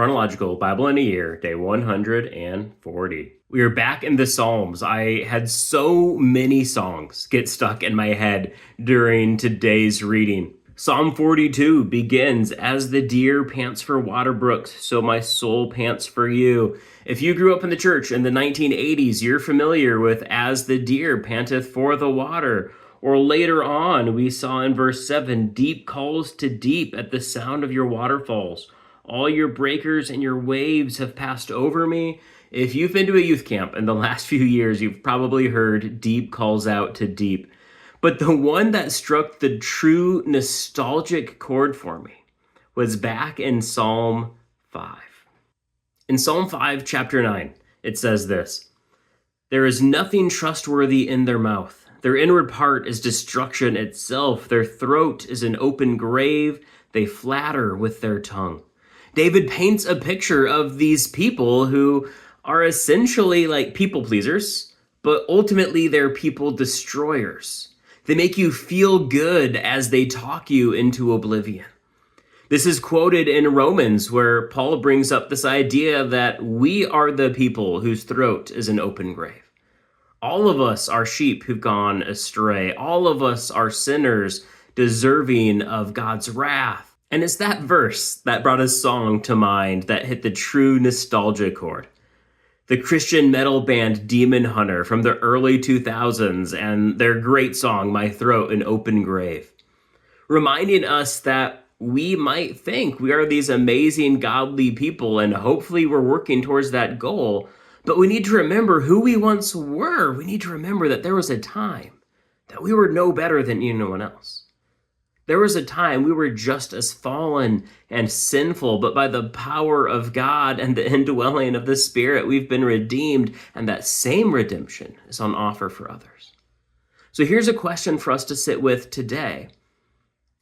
Chronological Bible in a Year, day 140. We are back in the Psalms. I had so many songs get stuck in my head during today's reading. Psalm 42 begins, "As the deer pants for water brooks, so my soul pants for you." If you grew up in the church in the 1980s, you're familiar with "As the deer panteth for the water." Or later on, we saw in verse 7, "Deep calls to deep at the sound of your waterfalls. All your breakers and your waves have passed over me." If you've been to a youth camp in the last few years, you've probably heard "deep calls out to deep." But the one that struck the true nostalgic chord for me was back in Psalm 5. In Psalm 5, chapter 9, it says this: "There is nothing trustworthy in their mouth. Their inward part is destruction itself. Their throat is an open grave. They flatter with their tongue." David paints a picture of these people who are essentially like people pleasers, but ultimately they're people destroyers. They make you feel good as they talk you into oblivion. This is quoted in Romans, where Paul brings up this idea that we are the people whose throat is an open grave. All of us are sheep who've gone astray. All of us are sinners deserving of God's wrath. And it's that verse that brought a song to mind that hit the true nostalgia chord. The Christian metal band Demon Hunter from the early 2000s and their great song, "My Throat an Open Grave," reminding us that we might think we are these amazing godly people and hopefully we're working towards that goal, but we need to remember who we once were. We need to remember that there was a time that we were no better than anyone else. There was a time we were just as fallen and sinful, but by the power of God and the indwelling of the Spirit, we've been redeemed, and that same redemption is on offer for others. So here's a question for us to sit with today.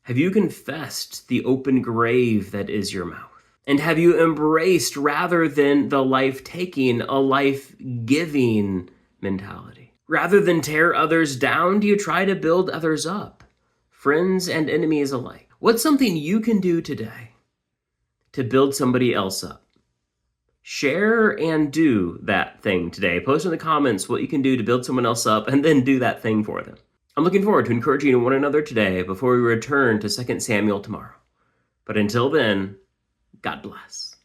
Have you confessed the open grave that is your mouth? And have you embraced, rather than the life-taking, a life-giving mentality? Rather than tear others down, do you try to build others up? Friends and enemies alike. What's something you can do today to build somebody else up? Share and do that thing today. Post in the comments what you can do to build someone else up, and then do that thing for them. I'm looking forward to encouraging one another today before we return to 2 Samuel tomorrow. But until then, God bless.